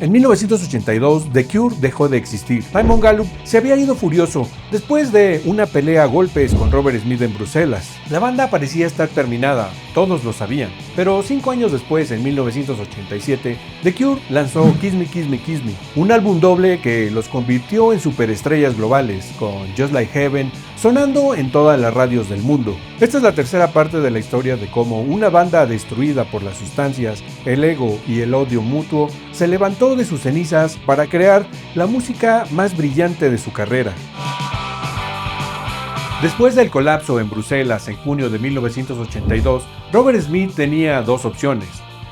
En 1982, The Cure dejó de existir. Simon Gallup se había ido furioso después de una pelea a golpes con Robert Smith en Bruselas. La banda parecía estar terminada, todos lo sabían. Pero 5 años después, en 1987, The Cure lanzó Kiss Me, Kiss Me, Kiss Me, un álbum doble que los convirtió en superestrellas globales, con Just Like Heaven sonando en todas las radios del mundo. Esta es la tercera parte de la historia de cómo una banda destruida por las sustancias, el ego y el odio mutuo se levantó de sus cenizas para crear la música más brillante de su carrera. Después del colapso en Bruselas en junio de 1982, Robert Smith tenía dos opciones: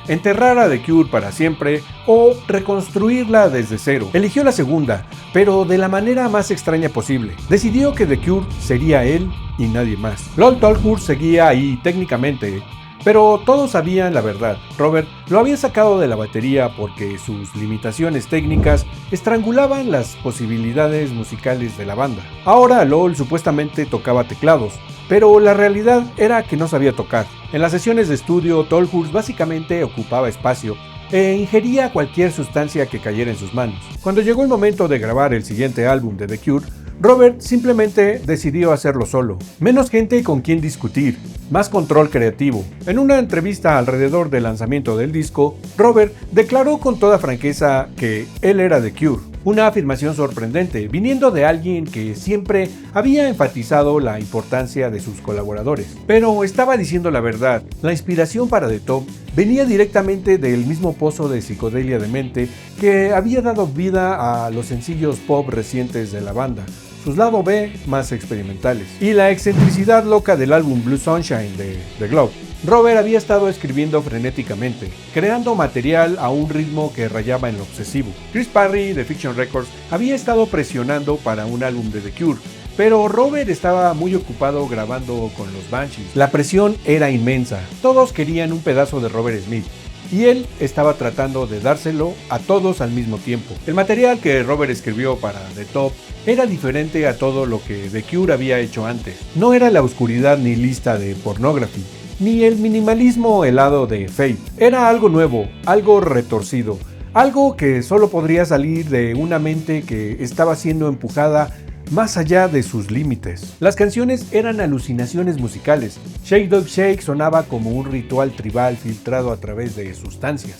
enterrar a The Cure para siempre o reconstruirla desde cero. Eligió la segunda, pero de la manera más extraña posible. Decidió que The Cure sería él y nadie más. Lol Tolhurst seguía ahí técnicamente, pero todos sabían la verdad. Robert lo había sacado de la batería porque sus limitaciones técnicas estrangulaban las posibilidades musicales de la banda. Ahora Lol supuestamente tocaba teclados, pero la realidad era que no sabía tocar. En las sesiones de estudio, Tolhurst básicamente ocupaba espacio e ingería cualquier sustancia que cayera en sus manos. Cuando llegó el momento de grabar el siguiente álbum de The Cure, Robert simplemente decidió hacerlo solo. Menos gente con quien discutir, más control creativo. En una entrevista alrededor del lanzamiento del disco, Robert declaró con toda franqueza que él era The Cure. Una afirmación sorprendente, viniendo de alguien que siempre había enfatizado la importancia de sus colaboradores. Pero estaba diciendo la verdad. La inspiración para The Top venía directamente del mismo pozo de psicodelia demente que había dado vida a los sencillos pop recientes de la banda, sus lado B más experimentales, y la excentricidad loca del álbum Blue Sunshine de The Globe. Robert había estado escribiendo frenéticamente, creando material a un ritmo que rayaba en lo obsesivo. Chris Parry de Fiction Records había estado presionando para un álbum de The Cure, pero Robert estaba muy ocupado grabando con los Banshees. La presión era inmensa, todos querían un pedazo de Robert Smith, y él estaba tratando de dárselo a todos al mismo tiempo. El material que Robert escribió para The Top era diferente a todo lo que The Cure había hecho antes. No era la oscuridad ni lista de Pornography, ni el minimalismo helado de Fate. Era algo nuevo, algo retorcido, algo que solo podría salir de una mente que estaba siendo empujada más allá de sus límites. Las canciones eran alucinaciones musicales. Shake Dog Shake sonaba como un ritual tribal filtrado a través de sustancias.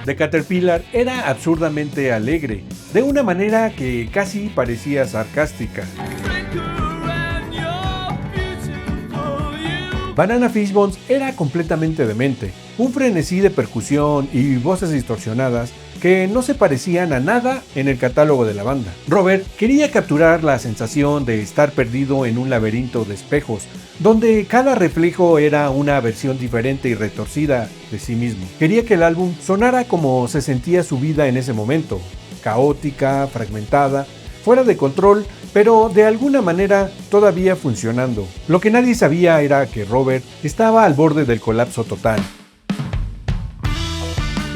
The Caterpillar era absurdamente alegre, de una manera que casi parecía sarcástica. Banana Fishbones era completamente demente, un frenesí de percusión y voces distorsionadas que no se parecían a nada en el catálogo de la banda. Robert quería capturar la sensación de estar perdido en un laberinto de espejos, donde cada reflejo era una versión diferente y retorcida de sí mismo. Quería que el álbum sonara como se sentía su vida en ese momento, caótica, fragmentada, fuera de control, pero de alguna manera todavía funcionando. Lo que nadie sabía era que Robert estaba al borde del colapso total.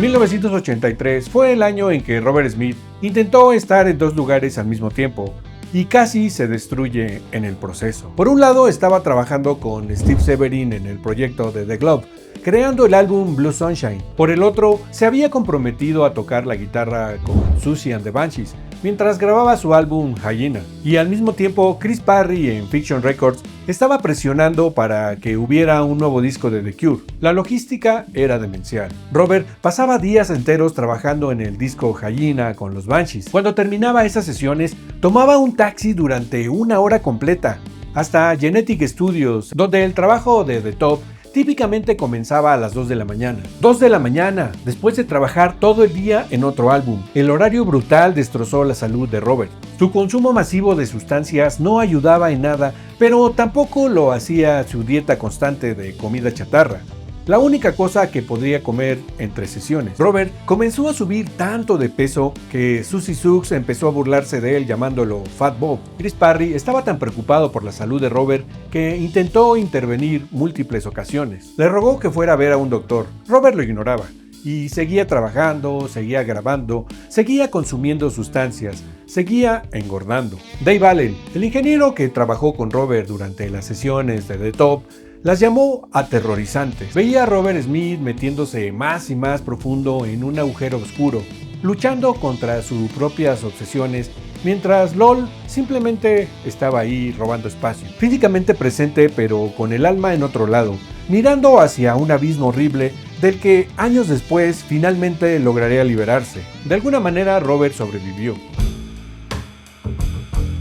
1983 fue el año en que Robert Smith intentó estar en dos lugares al mismo tiempo y casi se destruye en el proceso. Por un lado estaba trabajando con Steve Severin en el proyecto de The Globe, creando el álbum Blue Sunshine. Por el otro, se había comprometido a tocar la guitarra con Susie and the Banshees mientras grababa su álbum Hyena. Y al mismo tiempo, Chris Parry en Fiction Records estaba presionando para que hubiera un nuevo disco de The Cure. La logística era demencial. Robert pasaba días enteros trabajando en el disco Hyena con los Banshees. Cuando terminaba esas sesiones, tomaba un taxi durante una hora completa hasta Genetic Studios, donde el trabajo de The Top típicamente comenzaba a las 2 de la mañana. 2 de la mañana, después de trabajar todo el día en otro álbum. El horario brutal destrozó la salud de Robert. Su consumo masivo de sustancias no ayudaba en nada, pero tampoco lo hacía su dieta constante de comida chatarra, la única cosa que podría comer entre sesiones. Robert comenzó a subir tanto de peso que Susie Suggs empezó a burlarse de él llamándolo Fat Bob. Chris Parry estaba tan preocupado por la salud de Robert que intentó intervenir múltiples ocasiones. Le rogó que fuera a ver a un doctor. Robert lo ignoraba y seguía trabajando, seguía grabando, seguía consumiendo sustancias, seguía engordando. Dave Allen, el ingeniero que trabajó con Robert durante las sesiones de The Top, las llamó aterrorizantes. Veía a Robert Smith metiéndose más y más profundo en un agujero oscuro, luchando contra sus propias obsesiones, mientras LOL simplemente estaba ahí robando espacio. Físicamente presente, pero con el alma en otro lado, mirando hacia un abismo horrible del que años después finalmente lograría liberarse. De alguna manera Robert sobrevivió.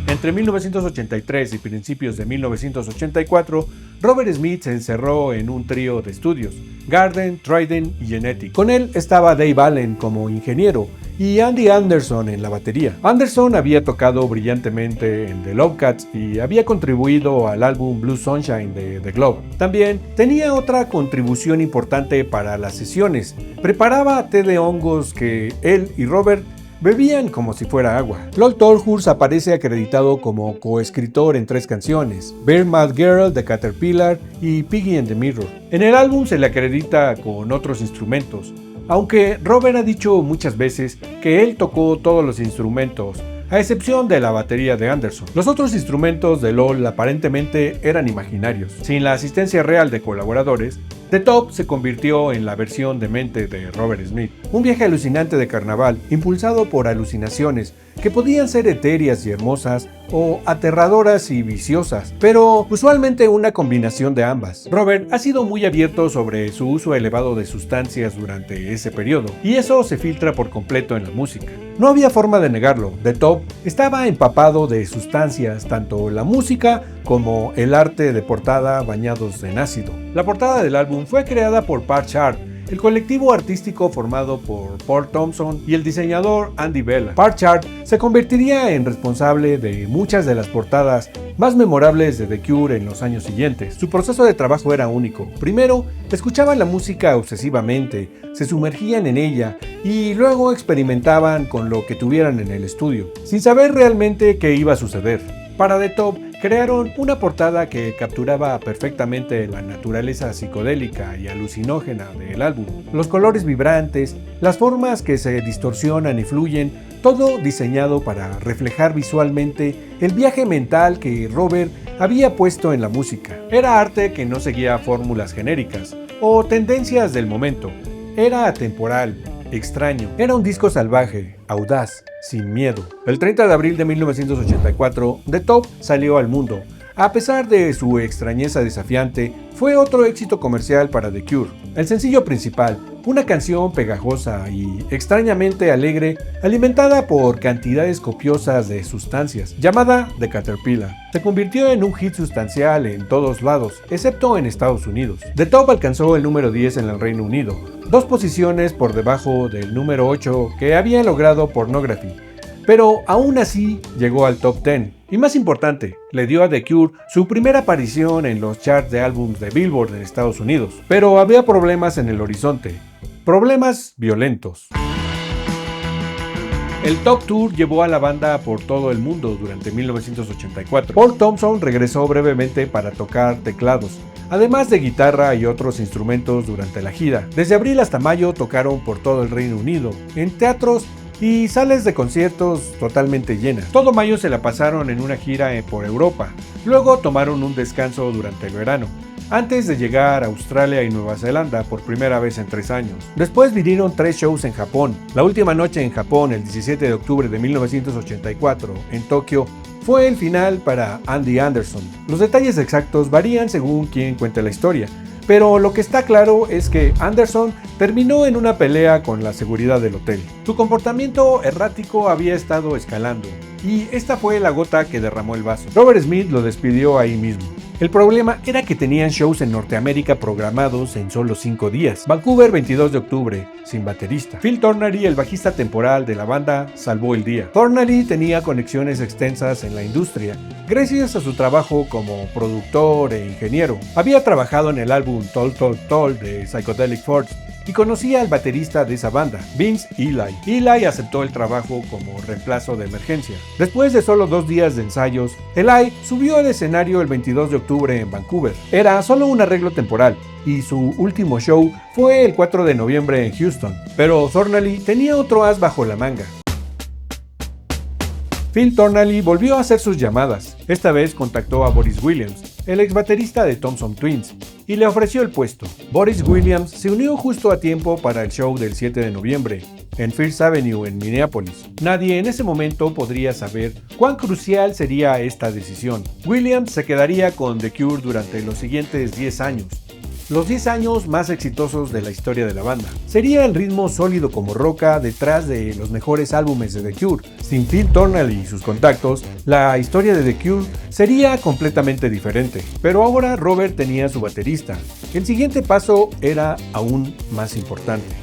Entre 1983 y principios de 1984, Robert Smith se encerró en un trío de estudios, Garden, Trident y Genetic. Con él estaba Dave Allen como ingeniero y Andy Anderson en la batería. Anderson había tocado brillantemente en The Lovecats y había contribuido al álbum Blue Sunshine de The Globe. También tenía otra contribución importante para las sesiones. Preparaba té de hongos que él y Robert bebían como si fuera agua. Lol Tolhurst aparece acreditado como coescritor en 3 canciones, Bear Mad Girl de Caterpillar y Piggy and the Mirror. En el álbum se le acredita con otros instrumentos, aunque Robert ha dicho muchas veces que él tocó todos los instrumentos, a excepción de la batería de Anderson. Los otros instrumentos de LOL aparentemente eran imaginarios. Sin la asistencia real de colaboradores, The Top se convirtió en la versión demente de Robert Smith, un viaje alucinante de carnaval impulsado por alucinaciones que podían ser etéreas y hermosas o aterradoras y viciosas, pero usualmente una combinación de ambas. Robert ha sido muy abierto sobre su uso elevado de sustancias durante ese periodo, y eso se filtra por completo en la música. No había forma de negarlo, The Top estaba empapado de sustancias, tanto la música como el arte de portada bañados en ácido. La portada del álbum fue creada por Parch Art, el colectivo artístico formado por Paul Thompson y el diseñador Andy Bella. Parch Art se convertiría en responsable de muchas de las portadas más memorables de The Cure en los años siguientes. Su proceso de trabajo era único. Primero, escuchaban la música obsesivamente, se sumergían en ella y luego experimentaban con lo que tuvieran en el estudio, sin saber realmente qué iba a suceder. Para The Top, crearon una portada que capturaba perfectamente la naturaleza psicodélica y alucinógena del álbum. Los colores vibrantes, las formas que se distorsionan y fluyen, todo diseñado para reflejar visualmente el viaje mental que Robert había puesto en la música. Era arte que no seguía fórmulas genéricas o tendencias del momento. Era atemporal, extraño. Era un disco salvaje, audaz, sin miedo. El 30 de abril de 1984, The Top salió al mundo. A pesar de su extrañeza desafiante, fue otro éxito comercial para The Cure. El sencillo principal, una canción pegajosa y extrañamente alegre, alimentada por cantidades copiosas de sustancias, llamada The Caterpillar, se convirtió en un hit sustancial en todos lados, excepto en Estados Unidos. The Top alcanzó el número 10 en el Reino Unido, 2 posiciones por debajo del número 8 que había logrado Pornography, pero aún así llegó al top 10. Y más importante, le dio a The Cure su primera aparición en los charts de álbumes de Billboard en Estados Unidos. Pero había problemas en el horizonte, problemas violentos. El Top Tour llevó a la banda por todo el mundo durante 1984. Paul Thompson regresó brevemente para tocar teclados, además de guitarra y otros instrumentos durante la gira. Desde abril hasta mayo tocaron por todo el Reino Unido, en teatros y salas de conciertos totalmente llenas. Todo mayo se la pasaron en una gira por Europa, luego tomaron un descanso durante el verano, antes de llegar a Australia y Nueva Zelanda por primera vez en 3 años. Después vinieron 3 shows en Japón. La última noche en Japón, el 17 de octubre de 1984, en Tokio, fue el final para Andy Anderson. Los detalles exactos varían según quien cuente la historia, pero lo que está claro es que Anderson terminó en una pelea con la seguridad del hotel. Su comportamiento errático había estado escalando, y esta fue la gota que derramó el vaso. Robert Smith lo despidió ahí mismo. El problema era que tenían shows en Norteamérica programados en solo 5 días. Vancouver, 22 de octubre, sin baterista. Phil Thornalley, el bajista temporal de la banda, salvó el día. Thornalley tenía conexiones extensas en la industria, gracias a su trabajo como productor e ingeniero. Había trabajado en el álbum Toll Toll Toll de Psychedelic Force y conocía al baterista de esa banda, Vince Eli. Eli aceptó el trabajo como reemplazo de emergencia. Después de solo 2 días de ensayos, Eli subió al escenario el 22 de octubre en Vancouver. Era solo un arreglo temporal, y su último show fue el 4 de noviembre en Houston. Pero Thornalley tenía otro as bajo la manga. Phil Thornalley volvió a hacer sus llamadas. Esta vez contactó a Boris Williams, el ex baterista de Thompson Twins, y le ofreció el puesto. Boris Williams se unió justo a tiempo para el show del 7 de noviembre, en First Avenue en Minneapolis. Nadie en ese momento podría saber cuán crucial sería esta decisión. Williams se quedaría con The Cure durante los siguientes 10 años. Los 10 años más exitosos de la historia de la banda. Sería el ritmo sólido como roca detrás de los mejores álbumes de The Cure. Sin Phil Thornall y sus contactos, la historia de The Cure sería completamente diferente. Pero ahora Robert tenía su baterista. El siguiente paso era aún más importante.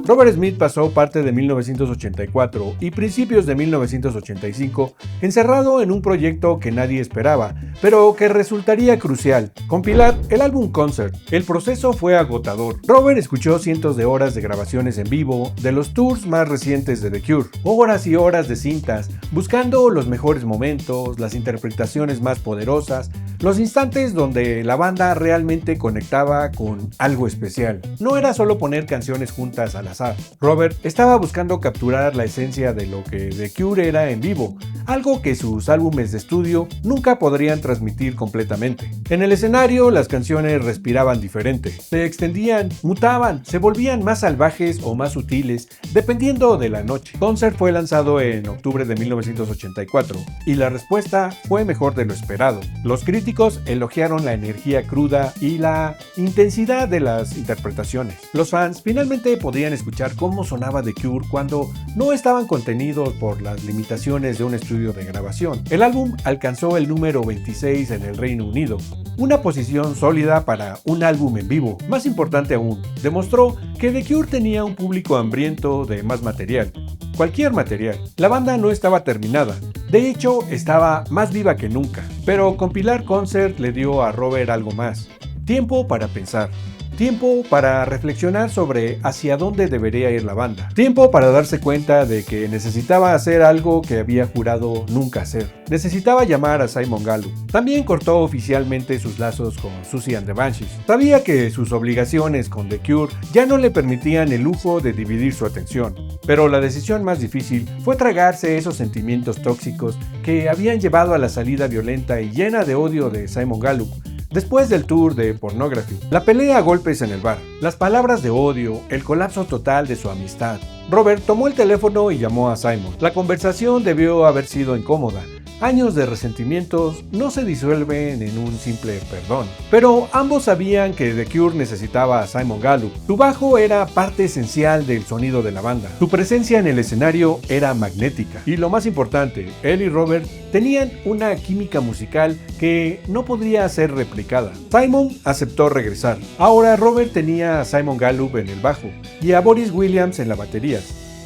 Robert Smith pasó parte de 1984 y principios de 1985 encerrado en un proyecto que nadie esperaba, pero que resultaría crucial: compilar el álbum Concert. El proceso fue agotador. Robert escuchó cientos de horas de grabaciones en vivo de los tours más recientes de The Cure, horas y horas de cintas, buscando los mejores momentos, las interpretaciones más poderosas, los instantes donde la banda realmente conectaba con algo especial. No era solo poner canciones juntas al azar. Robert estaba buscando capturar la esencia de lo que The Cure era en vivo, algo que sus álbumes de estudio nunca podrían transmitir completamente. En el escenario, las canciones respiraban diferente, se extendían, mutaban, se volvían más salvajes o más sutiles, dependiendo de la noche. Concert fue lanzado en octubre de 1984 y la respuesta fue mejor de lo esperado. Los críticos elogiaron la energía cruda y la intensidad de las interpretaciones. Los fans finalmente podían escuchar cómo sonaba The Cure cuando no estaban contenidos por las limitaciones de un estudio de grabación. El álbum alcanzó el número 26 en el Reino Unido, una posición sólida para un álbum en vivo. Más importante aún, demostró que The Cure tenía un público hambriento de más material. Cualquier material. La banda no estaba terminada, de hecho estaba más viva que nunca. Pero compilar Concert le dio a Robert algo más: tiempo para pensar. Tiempo para reflexionar sobre hacia dónde debería ir la banda. Tiempo para darse cuenta de que necesitaba hacer algo que había jurado nunca hacer. Necesitaba llamar a Simon Gallup. También cortó oficialmente sus lazos con Siouxsie and the Banshees. Sabía que sus obligaciones con The Cure ya no le permitían el lujo de dividir su atención. Pero la decisión más difícil fue tragarse esos sentimientos tóxicos que habían llevado a la salida violenta y llena de odio de Simon Gallup después del tour de Pornography, la pelea a golpes en el bar, las palabras de odio, el colapso total de su amistad. Robert tomó el teléfono y llamó a Simon. La conversación debió haber sido incómoda. Años de resentimientos no se disuelven en un simple perdón. Pero ambos sabían que The Cure necesitaba a Simon Gallup. Su bajo era parte esencial del sonido de la banda. Su presencia en el escenario era magnética. Y lo más importante, él y Robert tenían una química musical que no podría ser replicada. Simon aceptó regresar. Ahora Robert tenía a Simon Gallup en el bajo y a Boris Williams en la batería.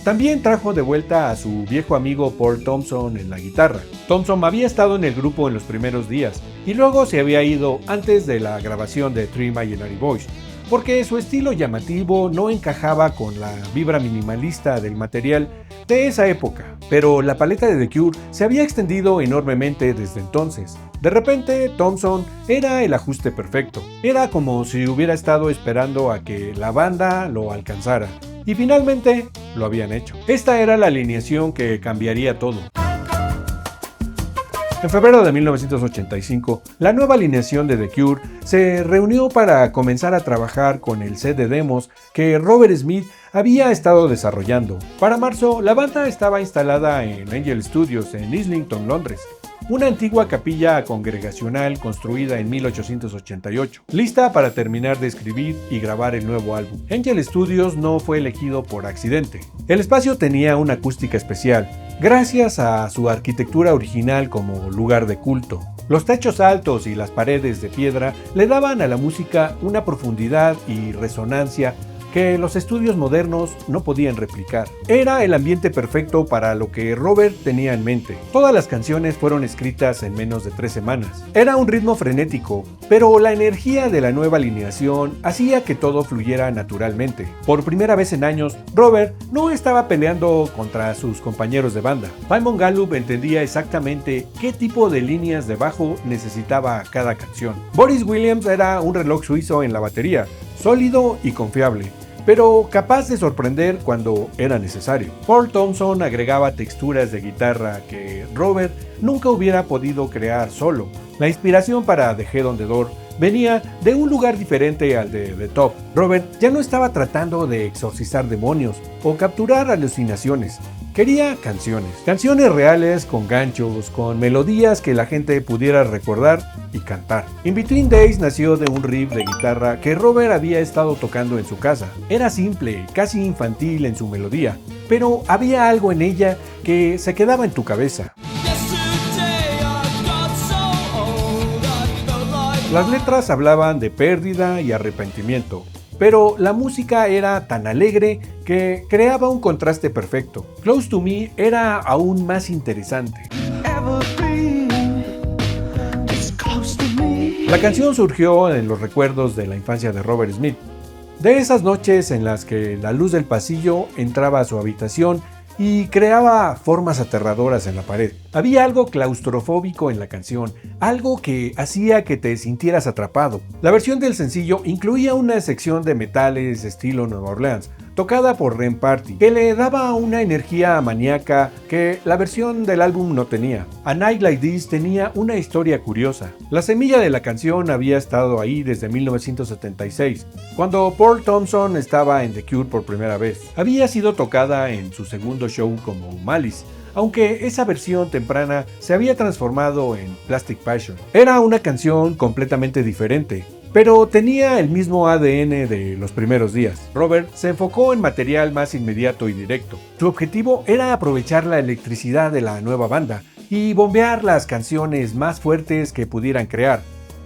También trajo de vuelta a su viejo amigo Paul Thompson en la guitarra. Thompson había estado en el grupo en los primeros días y luego se había ido antes de la grabación de Three Imaginary Boys, porque su estilo llamativo no encajaba con la vibra minimalista del material de esa época. Pero la paleta de The Cure se había extendido enormemente desde entonces. De repente, Thompson era el ajuste perfecto. Era como si hubiera estado esperando a que la banda lo alcanzara. Y finalmente lo habían hecho. Esta era la alineación que cambiaría todo. En febrero de 1985, la nueva alineación de The Cure se reunió para comenzar a trabajar con el set de demos que Robert Smith había estado desarrollando. Para marzo, la banda estaba instalada en Angel Studios en Islington, Londres, una antigua capilla congregacional construida en 1888, lista para terminar de escribir y grabar el nuevo álbum. Angel Studios no fue elegido por accidente. El espacio tenía una acústica especial, gracias a su arquitectura original como lugar de culto. Los techos altos y las paredes de piedra le daban a la música una profundidad y resonancia que los estudios modernos no podían replicar. Era el ambiente perfecto para lo que Robert tenía en mente. Todas las canciones fueron escritas en menos de 3 semanas. Era un ritmo frenético, pero la energía de la nueva alineación hacía que todo fluyera naturalmente. Por primera vez en años, Robert no estaba peleando contra sus compañeros de banda. Simon Gallup entendía exactamente qué tipo de líneas de bajo necesitaba cada canción. Boris Williams era un reloj suizo en la batería, sólido y confiable. pero capaz de sorprender cuando era necesario. Paul Thompson agregaba texturas de guitarra que Robert nunca hubiera podido crear solo. La inspiración para The Head on the Door venía de un lugar diferente al de The Top. Robert ya no estaba tratando de exorcizar demonios o capturar alucinaciones. Quería canciones reales, con ganchos, con melodías que la gente pudiera recordar y cantar. In Between Days nació de un riff de guitarra que Robert había estado tocando en su casa. Era simple, casi infantil en su melodía, pero había algo en ella que se quedaba en tu cabeza. Las letras hablaban de pérdida y arrepentimiento, pero la música era tan alegre que creaba un contraste perfecto. Close to Me era aún más interesante. La canción surgió en los recuerdos de la infancia de Robert Smith, de esas noches en las que la luz del pasillo entraba a su habitación y creaba formas aterradoras en la pared. Había algo claustrofóbico en la canción, algo que hacía que te sintieras atrapado. La versión del sencillo incluía una sección de metales estilo Nueva Orleans, tocada por Ren Party, que le daba una energía maníaca que la versión del álbum no tenía. A Night Like This tenía una historia curiosa. La semilla de la canción había estado ahí desde 1976, cuando Paul Thompson estaba en The Cure por primera vez. Había sido tocada en su segundo show como Malice, aunque esa versión temprana se había transformado en Plastic Passion. Era una canción completamente diferente, pero tenía el mismo ADN de los primeros días. Robert se enfocó en material más inmediato y directo. Su objetivo era aprovechar la electricidad de la nueva banda y bombear las canciones más fuertes que pudieran crear,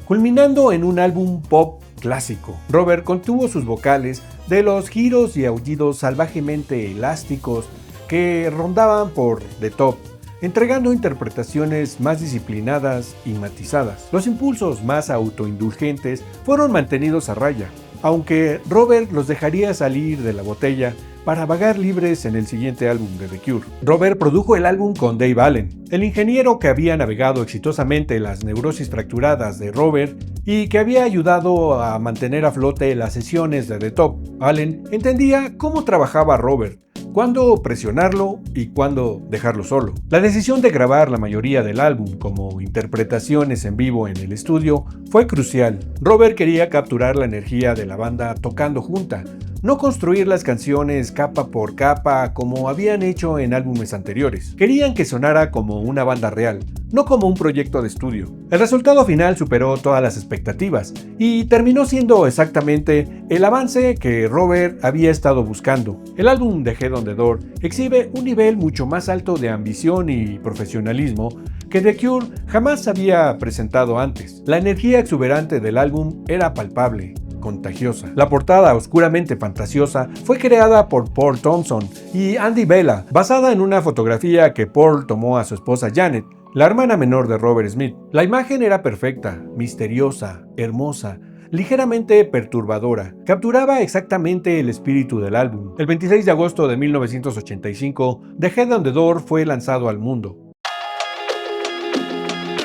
culminando en un álbum pop clásico. Robert contuvo sus vocales de los giros y aullidos salvajemente elásticos que rondaban por The Top, entregando interpretaciones más disciplinadas y matizadas. Los impulsos más autoindulgentes fueron mantenidos a raya, aunque Robert los dejaría salir de la botella para vagar libres en el siguiente álbum de The Cure. Robert produjo el álbum con Dave Allen, el ingeniero que había navegado exitosamente las neurosis fracturadas de Robert y que había ayudado a mantener a flote las sesiones de The Top. Allen entendía cómo trabajaba Robert, cuándo presionarlo y cuándo dejarlo solo. La decisión de grabar la mayoría del álbum como interpretaciones en vivo en el estudio fue crucial. Robert quería capturar la energía de la banda tocando junta, no construir las canciones capa por capa como habían hecho en álbumes anteriores. Querían que sonara como una banda real, no como un proyecto de estudio. El resultado final superó todas las expectativas y terminó siendo exactamente el avance que Robert había estado buscando. El álbum de Head on the Door exhibe un nivel mucho más alto de ambición y profesionalismo que The Cure jamás había presentado antes. La energía exuberante del álbum era palpable, contagiosa. La portada oscuramente fantasiosa fue creada por Paul Thompson y Andy Bella, basada en una fotografía que Paul tomó a su esposa Janet, la hermana menor de Robert Smith. La imagen era perfecta, misteriosa, hermosa, ligeramente perturbadora. Capturaba exactamente el espíritu del álbum. El 26 de agosto de 1985, The Head on the Door fue lanzado al mundo.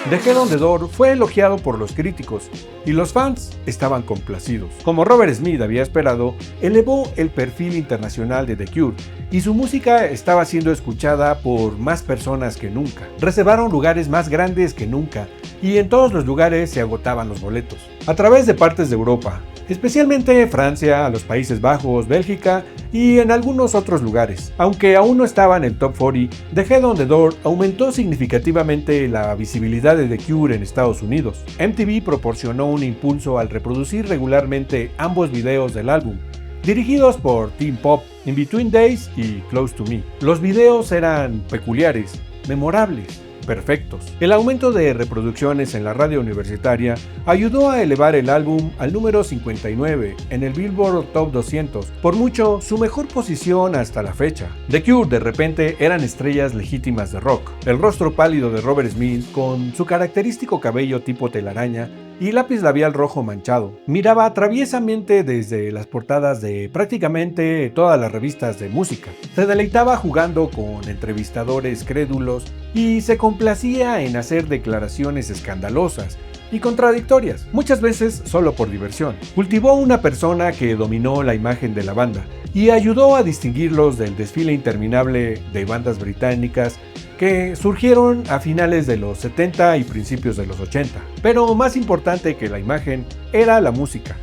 The Head on the Door fue elogiado por los críticos y los fans estaban complacidos. Como Robert Smith había esperado, elevó el perfil internacional de The Cure y su música estaba siendo escuchada por más personas que nunca. Reservaron lugares más grandes que nunca y en todos los lugares se agotaban los boletos. A través de partes de Europa, especialmente Francia, los Países Bajos, Bélgica y en algunos otros lugares. Aunque aún no estaba en el Top 40, The Head on the Door aumentó significativamente la visibilidad de The Cure en Estados Unidos. MTV proporcionó un impulso al reproducir regularmente ambos videos del álbum, dirigidos por Teen Pop, In Between Days y Close to Me. Los videos eran peculiares, memorables, perfectos. El aumento de reproducciones en la radio universitaria ayudó a elevar el álbum al número 59 en el Billboard Top 200, por mucho su mejor posición hasta la fecha. The Cure de repente eran estrellas legítimas de rock. El rostro pálido de Robert Smith, con su característico cabello tipo telaraña y lápiz labial rojo manchado, miraba traviesamente desde las portadas de prácticamente todas las revistas de música. Se deleitaba jugando con entrevistadores crédulos y se complacía en hacer declaraciones escandalosas y contradictorias, muchas veces solo por diversión. Cultivó una persona que dominó la imagen de la banda y ayudó a distinguirlos del desfile interminable de bandas británicas que surgieron a finales de los 70 y principios de los 80. Pero más importante que la imagen era la música,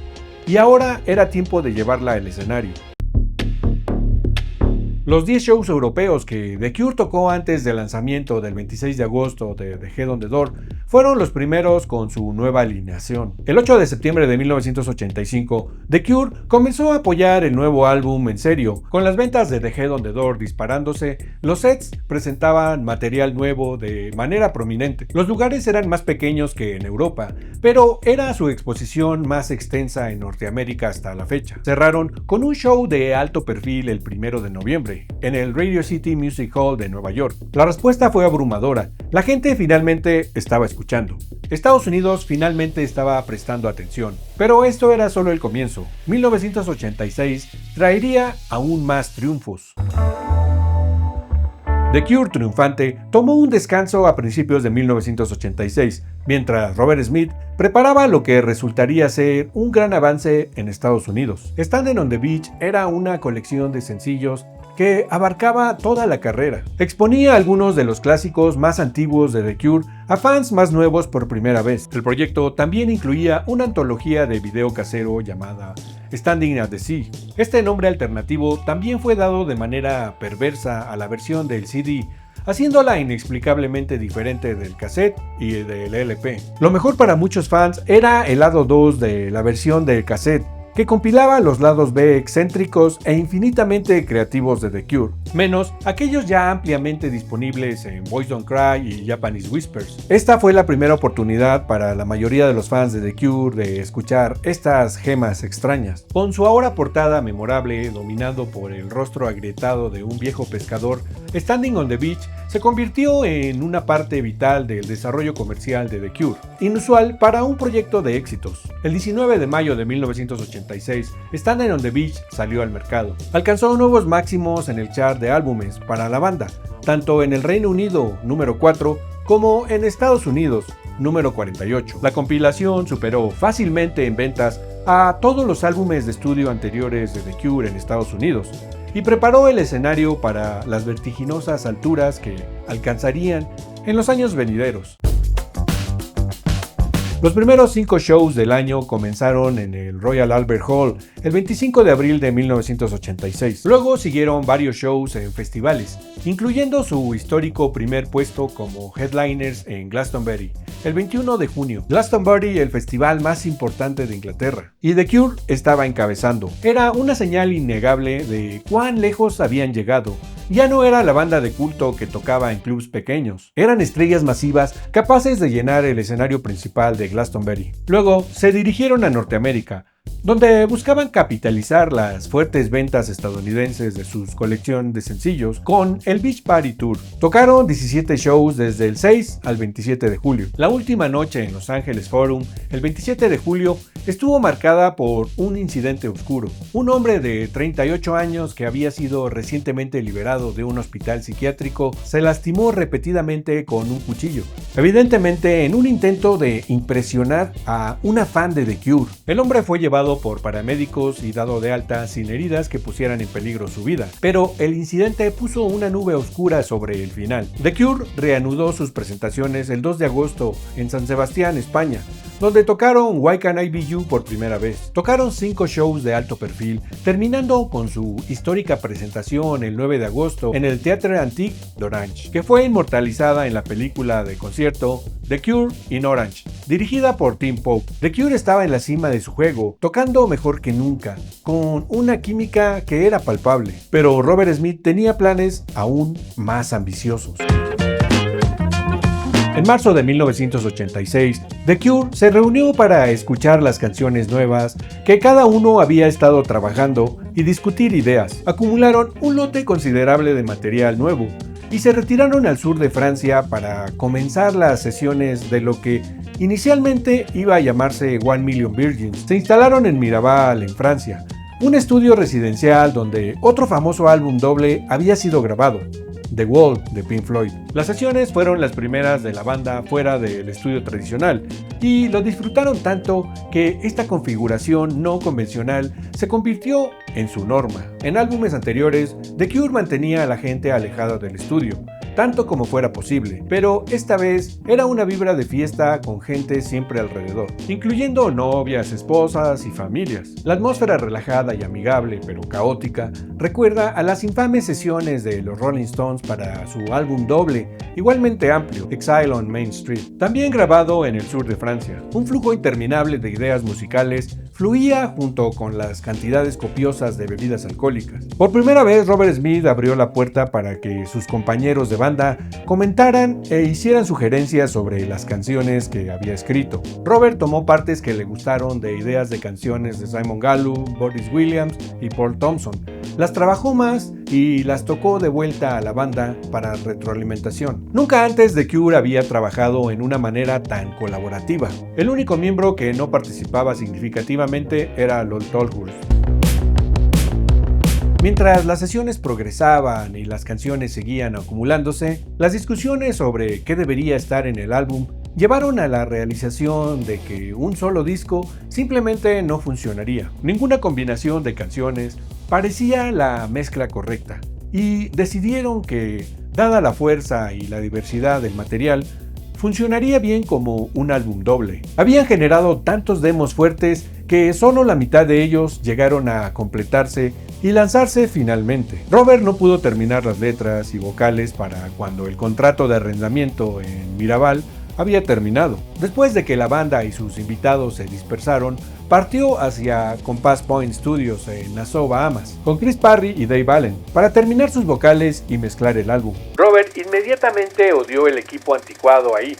y ahora era tiempo de llevarla al escenario. Los 10 shows europeos que The Cure tocó antes del lanzamiento del 26 de agosto de The Head on the Door fueron los primeros con su nueva alineación. El 8 de septiembre de 1985, The Cure comenzó a apoyar el nuevo álbum en serio. Con las ventas de The Head on the Door disparándose, los sets presentaban material nuevo de manera prominente. Los lugares eran más pequeños que en Europa, pero era su exposición más extensa en Norteamérica hasta la fecha. Cerraron con un show de alto perfil el 1 de noviembre, en el Radio City Music Hall de Nueva York. La respuesta fue abrumadora. La gente finalmente estaba escuchando. Estados Unidos finalmente estaba prestando atención. Pero esto era solo el comienzo. 1986 traería aún más triunfos. The Cure, triunfante, tomó un descanso a principios de 1986, mientras Robert Smith preparaba lo que resultaría ser un gran avance en Estados Unidos. Standing on the Beach era una colección de sencillos que abarcaba toda la carrera. Exponía algunos de los clásicos más antiguos de The Cure a fans más nuevos por primera vez. El proyecto también incluía una antología de video casero llamada Standing at the Sea. Este nombre alternativo también fue dado de manera perversa a la versión del CD, haciéndola inexplicablemente diferente del cassette y del LP. Lo mejor para muchos fans era el lado 2 de la versión del cassette, que compilaba los lados B excéntricos e infinitamente creativos de The Cure, menos aquellos ya ampliamente disponibles en Boys Don't Cry y Japanese Whispers. Esta fue la primera oportunidad para la mayoría de los fans de The Cure de escuchar estas gemas extrañas. Con su ahora portada memorable, dominado por el rostro agrietado de un viejo pescador, Standing on the Beach se convirtió en una parte vital del desarrollo comercial de The Cure, inusual para un proyecto de éxitos. El 19 de mayo de 1986, Standing on the Beach salió al mercado. Alcanzó nuevos máximos en el chart de álbumes para la banda, tanto en el Reino Unido, número 4, como en Estados Unidos, número 48. La compilación superó fácilmente en ventas a todos los álbumes de estudio anteriores de The Cure en Estados Unidos, y preparó el escenario para las vertiginosas alturas que alcanzarían en los años venideros. Los primeros 5 shows del año comenzaron en el Royal Albert Hall el 25 de abril de 1986. Luego siguieron varios shows en festivales, incluyendo su histórico primer puesto como headliners en Glastonbury el 21 de junio. Glastonbury, el festival más importante de Inglaterra, y The Cure estaba encabezando. Era una señal innegable de cuán lejos habían llegado. Ya no era la banda de culto que tocaba en clubs pequeños. Eran estrellas masivas capaces de llenar el escenario principal de Glastonbury. Luego se dirigieron a Norteamérica, donde buscaban capitalizar las fuertes ventas estadounidenses de su colección de sencillos con el Beach Party Tour. Tocaron 17 shows desde el 6 al 27 de julio. La última noche en Los Ángeles Forum, el 27 de julio, estuvo marcada por un incidente oscuro. Un hombre de 38 años que había sido recientemente liberado de un hospital psiquiátrico se lastimó repetidamente con un cuchillo, evidentemente en un intento de impresionar a una fan de The Cure. El hombre fue llevado por paramédicos y dado de alta sin heridas que pusieran en peligro su vida, pero el incidente puso una nube oscura sobre el final. The Cure reanudó sus presentaciones el 2 de agosto en San Sebastián, España, donde tocaron Why Can't I Be You por primera vez. Tocaron 5 shows de alto perfil, terminando con su histórica presentación el 9 de agosto en el Théâtre Antique d'Orange, que fue inmortalizada en la película de concierto The Cure in Orange, dirigida por Tim Pope. The Cure estaba en la cima de su juego, tocando mejor que nunca, con una química que era palpable, pero Robert Smith tenía planes aún más ambiciosos. En marzo de 1986, The Cure se reunió para escuchar las canciones nuevas que cada uno había estado trabajando y discutir ideas. Acumularon un lote considerable de material nuevo y se retiraron al sur de Francia para comenzar las sesiones de lo que inicialmente iba a llamarse One Million Virgins. Se instalaron en Miraval, en Francia, un estudio residencial donde otro famoso álbum doble había sido grabado. The Wall de Pink Floyd. Las sesiones fueron las primeras de la banda fuera del estudio tradicional y lo disfrutaron tanto que esta configuración no convencional se convirtió en su norma. En álbumes anteriores, The Cure mantenía a la gente alejada del estudio, tanto como fuera posible, pero esta vez era una vibra de fiesta con gente siempre alrededor, incluyendo novias, esposas y familias. La atmósfera relajada y amigable, pero caótica, recuerda a las infames sesiones de los Rolling Stones para su álbum doble, igualmente amplio, Exile on Main Street, también grabado en el sur de Francia. Un flujo interminable de ideas musicales fluía junto con las cantidades copiosas de bebidas alcohólicas. Por primera vez, Robert Smith abrió la puerta para que sus compañeros de banda comentaran e hicieran sugerencias sobre las canciones que había escrito. Robert tomó partes que le gustaron de ideas de canciones de Simon Gallup, Boris Williams y Paul Thompson. Las trabajó más y las tocó de vuelta a la banda para retroalimentación. Nunca antes The Cure había trabajado en una manera tan colaborativa. El único miembro que no participaba significativamente era Lol Tolhurst. Mientras las sesiones progresaban y las canciones seguían acumulándose, las discusiones sobre qué debería estar en el álbum llevaron a la realización de que un solo disco simplemente no funcionaría. Ninguna combinación de canciones parecía la mezcla correcta, y decidieron que, dada la fuerza y la diversidad del material, funcionaría bien como un álbum doble. Habían generado tantos demos fuertes que solo la mitad de ellos llegaron a completarse y lanzarse finalmente. Robert no pudo terminar las letras y vocales para cuando el contrato de arrendamiento en Miraval había terminado. Después de que la banda y sus invitados se dispersaron, partió hacia Compass Point Studios en Nassau, Bahamas, con Chris Parry y Dave Allen, para terminar sus vocales y mezclar el álbum. Robert inmediatamente odió el equipo anticuado ahí,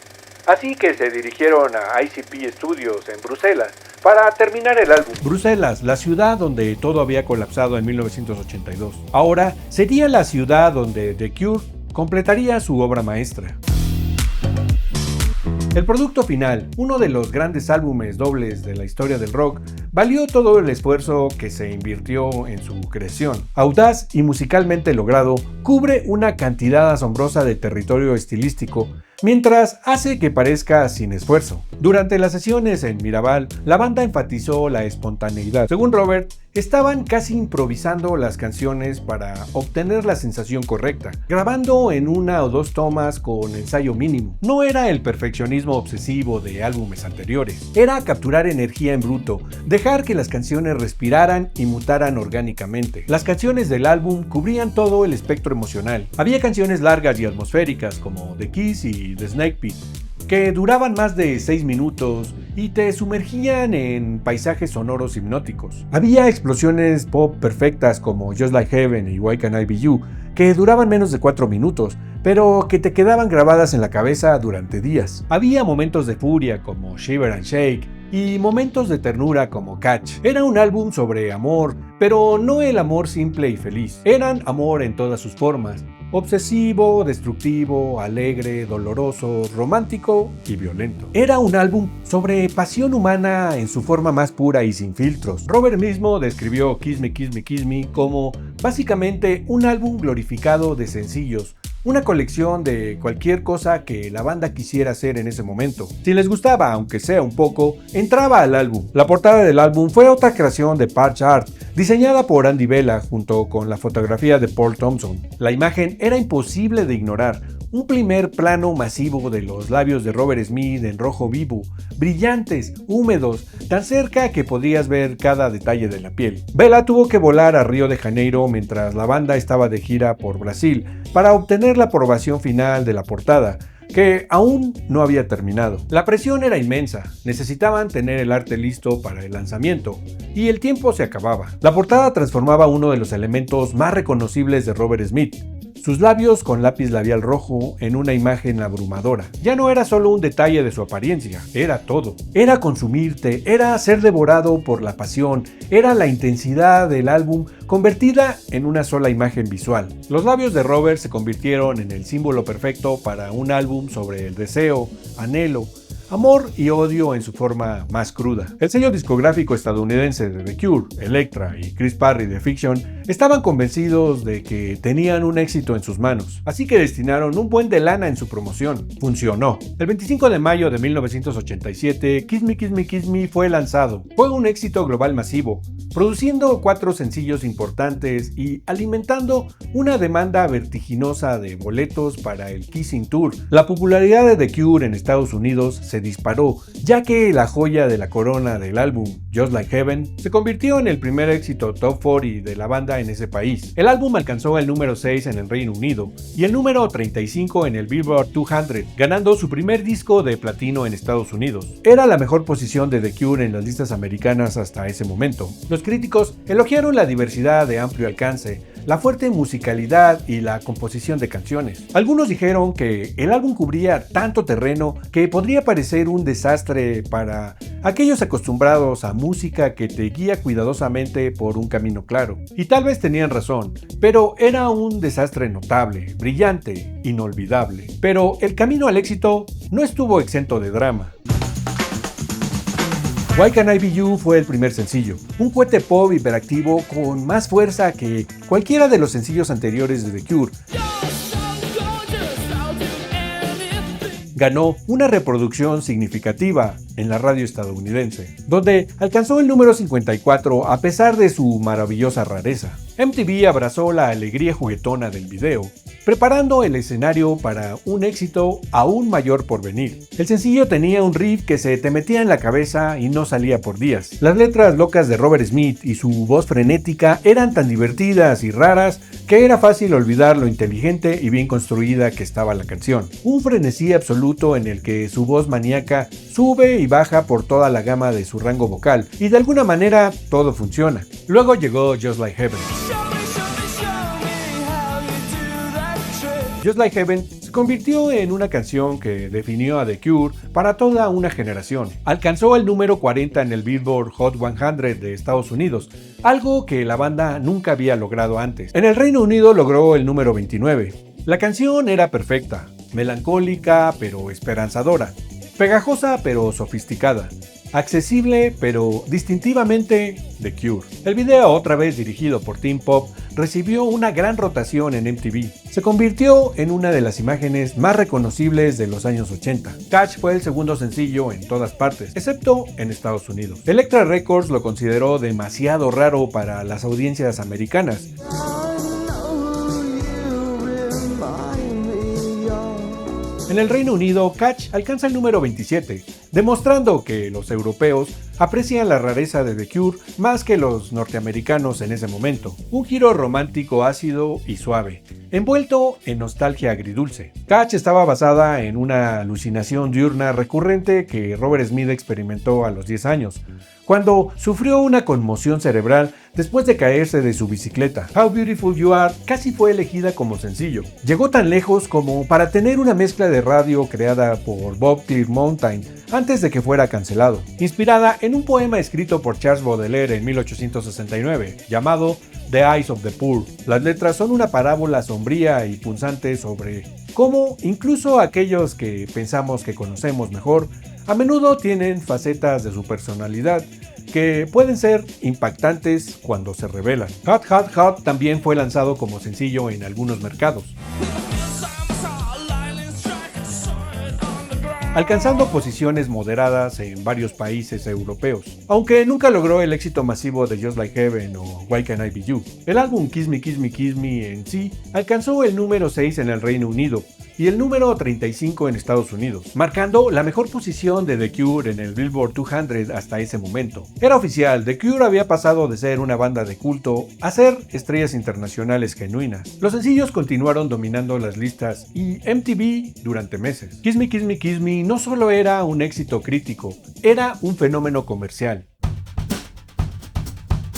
así que se dirigieron a ICP Studios en Bruselas para terminar el álbum. Bruselas, la ciudad donde todo había colapsado en 1982. Ahora sería la ciudad donde The Cure completaría su obra maestra. El producto final, uno de los grandes álbumes dobles de la historia del rock, valió todo el esfuerzo que se invirtió en su creación. Audaz y musicalmente logrado, cubre una cantidad asombrosa de territorio estilístico, mientras hace que parezca sin esfuerzo. Durante las sesiones en Miraval, la banda enfatizó la espontaneidad. Según Robert, estaban casi improvisando las canciones para obtener la sensación correcta, grabando en una o dos tomas con ensayo mínimo. No era el perfeccionismo obsesivo de álbumes anteriores, era capturar energía en bruto, dejar que las canciones respiraran y mutaran orgánicamente. Las canciones del álbum cubrían todo el espectro emocional. Había canciones largas y atmosféricas como The Kiss y The Snake Pit, que duraban más de 6 minutos y te sumergían en paisajes sonoros hipnóticos. Había explosiones pop perfectas como Just Like Heaven y Why Can't I Be You, que duraban menos de 4 minutos, pero que te quedaban grabadas en la cabeza durante días. Había momentos de furia como Shiver and Shake y momentos de ternura como Catch. Era un álbum sobre amor, pero no el amor simple y feliz. Eran amor en todas sus formas: obsesivo, destructivo, alegre, doloroso, romántico y violento. Era un álbum sobre pasión humana en su forma más pura y sin filtros. Robert mismo describió Kiss Me, Kiss Me, Kiss Me como básicamente un álbum glorificado de sencillos, una colección de cualquier cosa que la banda quisiera hacer en ese momento. Si les gustaba, aunque sea un poco, entraba al álbum. La portada del álbum fue otra creación de Patch Art, diseñada por Andy Bella junto con la fotografía de Paul Thompson. La imagen era imposible de ignorar. Un primer plano masivo de los labios de Robert Smith en rojo vivo, brillantes, húmedos, tan cerca que podías ver cada detalle de la piel. Bella tuvo que volar a Río de Janeiro mientras la banda estaba de gira por Brasil para obtener la aprobación final de la portada, que aún no había terminado. La presión era inmensa, necesitaban tener el arte listo para el lanzamiento, y el tiempo se acababa. La portada transformaba uno de los elementos más reconocibles de Robert Smith, sus labios con lápiz labial rojo, en una imagen abrumadora. Ya no era solo un detalle de su apariencia, era todo. Era consumirte, era ser devorado por la pasión, era la intensidad del álbum convertida en una sola imagen visual. Los labios de Robert se convirtieron en el símbolo perfecto para un álbum sobre el deseo, anhelo, amor y odio en su forma más cruda. El sello discográfico estadounidense de The Cure, Elektra y Chris Parry de Fiction estaban convencidos de que tenían un éxito en sus manos, así que destinaron un buen de lana en su promoción. Funcionó. El 25 de mayo de 1987, Kiss Me, Kiss Me, Kiss Me fue lanzado. Fue un éxito global masivo, produciendo 4 sencillos importantes y alimentando una demanda vertiginosa de boletos para el Kissing Tour. La popularidad de The Cure en Estados Unidos se disparó, ya que la joya de la corona del álbum, Just Like Heaven, se convirtió en el primer éxito top 40 de la banda en ese país. El álbum alcanzó el número 6 en el Reino Unido y el número 35 en el Billboard 200, ganando su primer disco de platino en Estados Unidos. Era la mejor posición de The Cure en las listas americanas hasta ese momento. Los críticos elogiaron la diversidad de amplio alcance, la fuerte musicalidad y la composición de canciones. Algunos dijeron que el álbum cubría tanto terreno que podría parecer un desastre para aquellos acostumbrados a música que te guía cuidadosamente por un camino claro. Y tal vez tenían razón, pero era un desastre notable, brillante, inolvidable. Pero el camino al éxito no estuvo exento de drama. Why Can't I Be You fue el primer sencillo, un cohete pop hiperactivo con más fuerza que cualquiera de los sencillos anteriores de The Cure. Ganó una reproducción significativa en la radio estadounidense, donde alcanzó el número 54 a pesar de su maravillosa rareza. MTV abrazó la alegría juguetona del video, preparando el escenario para un éxito aún mayor por venir. El sencillo tenía un riff que se te metía en la cabeza y no salía por días. Las letras locas de Robert Smith y su voz frenética eran tan divertidas y raras que era fácil olvidar lo inteligente y bien construida que estaba la canción. Un frenesí absoluto en el que su voz maníaca sube y baja por toda la gama de su rango vocal, y de alguna manera todo funciona. Luego llegó Just Like Heaven. Just Like Heaven se convirtió en una canción que definió a The Cure para toda una generación. Alcanzó el número 40 en el Billboard Hot 100 de Estados Unidos, algo que la banda nunca había logrado antes. En el Reino Unido logró el número 29. La canción era perfecta, melancólica pero esperanzadora, pegajosa pero sofisticada, accesible pero distintivamente The Cure. El video, otra vez dirigido por Teen Pop, recibió una gran rotación en MTV. Se convirtió en una de las imágenes más reconocibles de los años 80. Catch fue el segundo sencillo en todas partes, excepto en Estados Unidos. Elektra Records lo consideró demasiado raro para las audiencias americanas. En el Reino Unido, Catch alcanza el número 27, demostrando que los europeos aprecian la rareza de The Cure más que los norteamericanos en ese momento. Un giro romántico ácido y suave, envuelto en nostalgia agridulce. Catch estaba basada en una alucinación diurna recurrente que Robert Smith experimentó a los 10 años, cuando sufrió una conmoción cerebral después de caerse de su bicicleta. How Beautiful You Are casi fue elegida como sencillo. Llegó tan lejos como para tener una mezcla de radio creada por Bob Clearmountain antes de que fuera cancelado, inspirada en un poema escrito por Charles Baudelaire en 1869, llamado The Eyes of the Poor. Las letras son una parábola sombría y punzante sobre cómo incluso aquellos que pensamos que conocemos mejor a menudo tienen facetas de su personalidad que pueden ser impactantes cuando se revelan. Hot Hot Hot también fue lanzado como sencillo en algunos mercados, alcanzando posiciones moderadas en varios países europeos, aunque nunca logró el éxito masivo de Just Like Heaven o Why Can't I Be You. El álbum Kiss Me, Kiss Me, Kiss Me en sí alcanzó el número 6 en el Reino Unido y el número 35 en Estados Unidos, marcando la mejor posición de The Cure en el Billboard 200 hasta ese momento. Era oficial, The Cure había pasado de ser una banda de culto a ser estrellas internacionales genuinas. Los sencillos continuaron dominando las listas y MTV durante meses. Kiss Me, Kiss Me, Kiss Me no solo era un éxito crítico, era un fenómeno comercial.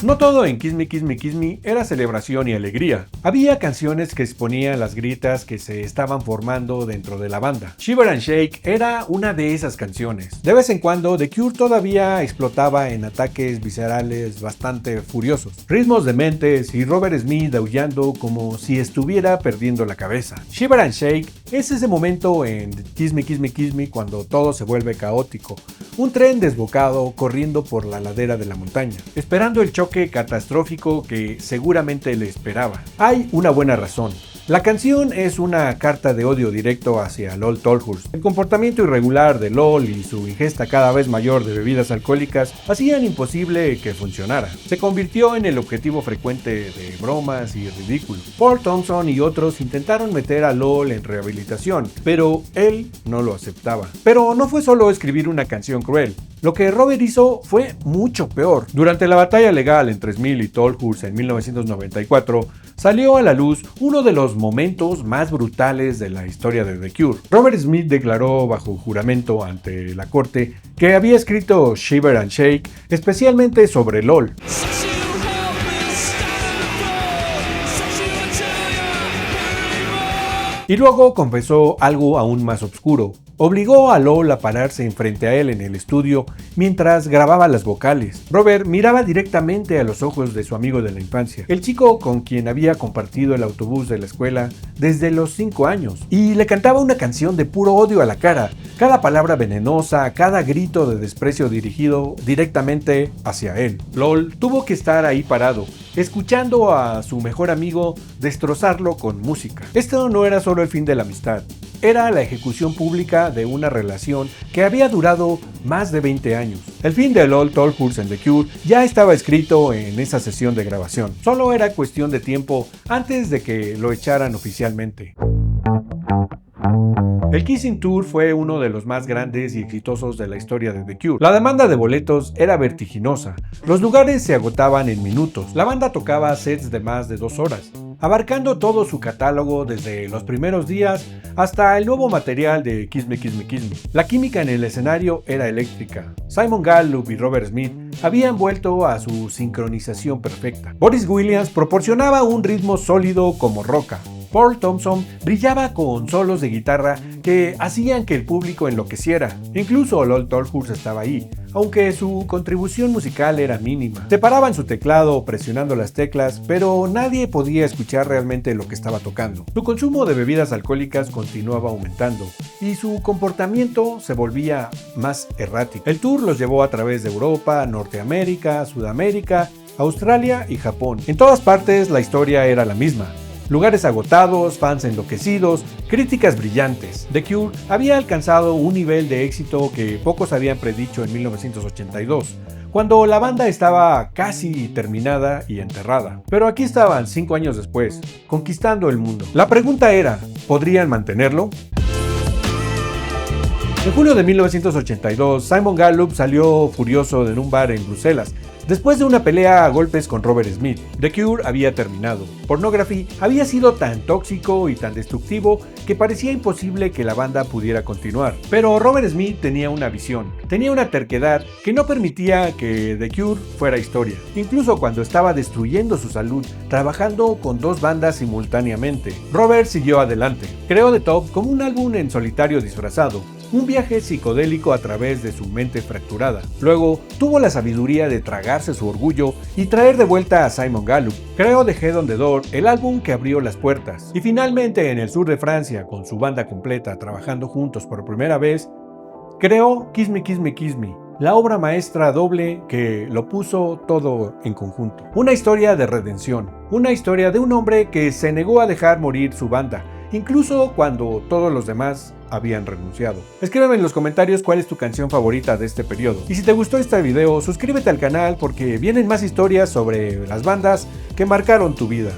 No todo en Kiss Me Kiss Me Kiss Me era celebración y alegría. Había canciones que exponían las grietas que se estaban formando dentro de la banda. Shiver and Shake era una de esas canciones. De vez en cuando The Cure todavía explotaba en ataques viscerales bastante furiosos. Ritmos dementes y Robert Smith aullando como si estuviera perdiendo la cabeza. Shiver and Shake es ese momento en Kiss Me Kiss Me Kiss Me cuando todo se vuelve caótico. Un tren desbocado corriendo por la ladera de la montaña, esperando el choque catastrófico que seguramente le esperaba. Hay una buena razón. La canción es una carta de odio directo hacia Lol Tolhurst. El comportamiento irregular de Lol y su ingesta cada vez mayor de bebidas alcohólicas hacían imposible que funcionara. Se convirtió en el objetivo frecuente de bromas y ridículos. Paul Thompson y otros intentaron meter a Lol en rehabilitación, pero él no lo aceptaba. Pero no fue solo escribir una canción cruel. Lo que Robert hizo fue mucho peor. Durante la batalla legal entre Smith y Tolhurst en 1994, salió a la luz uno de los momentos más brutales de la historia de The Cure. Robert Smith declaró bajo juramento ante la corte que había escrito Shiver and Shake especialmente sobre Lol. Y luego confesó algo aún más oscuro. Obligó a Lol a pararse frente a él en el estudio mientras grababa las vocales. Robert miraba directamente a los ojos de su amigo de la infancia, el chico con quien había compartido el autobús de la escuela desde los 5 años, y le cantaba una canción de puro odio a la cara, cada palabra venenosa, cada grito de desprecio dirigido directamente hacia él. Lol tuvo que estar ahí parado, escuchando a su mejor amigo destrozarlo con música. Esto no era solo el fin de la amistad. Era la ejecución pública de una relación que había durado más de 20 años. El fin de Lol Tolhurst en The Cure ya estaba escrito en esa sesión de grabación. Solo era cuestión de tiempo antes de que lo echaran oficialmente. El Kissing Tour fue uno de los más grandes y exitosos de la historia de The Cure. La demanda de boletos era vertiginosa. Los lugares se agotaban en minutos. La banda tocaba sets de más de 2 horas, abarcando todo su catálogo desde los primeros días hasta el nuevo material de Kiss Me Kiss Me Kiss Me. La química en el escenario era eléctrica. Simon Gallup y Robert Smith habían vuelto a su sincronización perfecta. Boris Williams proporcionaba un ritmo sólido como roca. Paul Thompson brillaba con solos de guitarra que hacían que el público enloqueciera. Incluso Lol Tolhurst estaba ahí, aunque su contribución musical era mínima. Se paraba en su teclado presionando las teclas, pero nadie podía escuchar realmente lo que estaba tocando. Su consumo de bebidas alcohólicas continuaba aumentando y su comportamiento se volvía más errático. El tour los llevó a través de Europa, Norteamérica, Sudamérica, Australia y Japón. En todas partes la historia era la misma. Lugares agotados, fans enloquecidos, críticas brillantes. The Cure había alcanzado un nivel de éxito que pocos habían predicho en 1982, cuando la banda estaba casi terminada y enterrada. Pero aquí estaban 5 años después, conquistando el mundo. La pregunta era, ¿podrían mantenerlo? En junio de 1982, Simon Gallup salió furioso en un bar en Bruselas, después de una pelea a golpes con Robert Smith. The Cure había terminado. Pornography había sido tan tóxico y tan destructivo que parecía imposible que la banda pudiera continuar. Pero Robert Smith tenía una visión, tenía una terquedad que no permitía que The Cure fuera historia. Incluso cuando estaba destruyendo su salud, trabajando con 2 bandas simultáneamente, Robert siguió adelante. Creó The Top como un álbum en solitario disfrazado, un viaje psicodélico a través de su mente fracturada. Luego, tuvo la sabiduría de tragarse su orgullo y traer de vuelta a Simon Gallup. Creó The Head on the Door, el álbum que abrió las puertas. Y finalmente, en el sur de Francia, con su banda completa trabajando juntos por primera vez, creó Kiss Me Kiss Me Kiss Me, la obra maestra doble que lo puso todo en conjunto. Una historia de redención, una historia de un hombre que se negó a dejar morir su banda, incluso cuando todos los demás habían renunciado. Escríbeme en los comentarios cuál es tu canción favorita de este periodo. Y si te gustó este video, suscríbete al canal porque vienen más historias sobre las bandas que marcaron tu vida.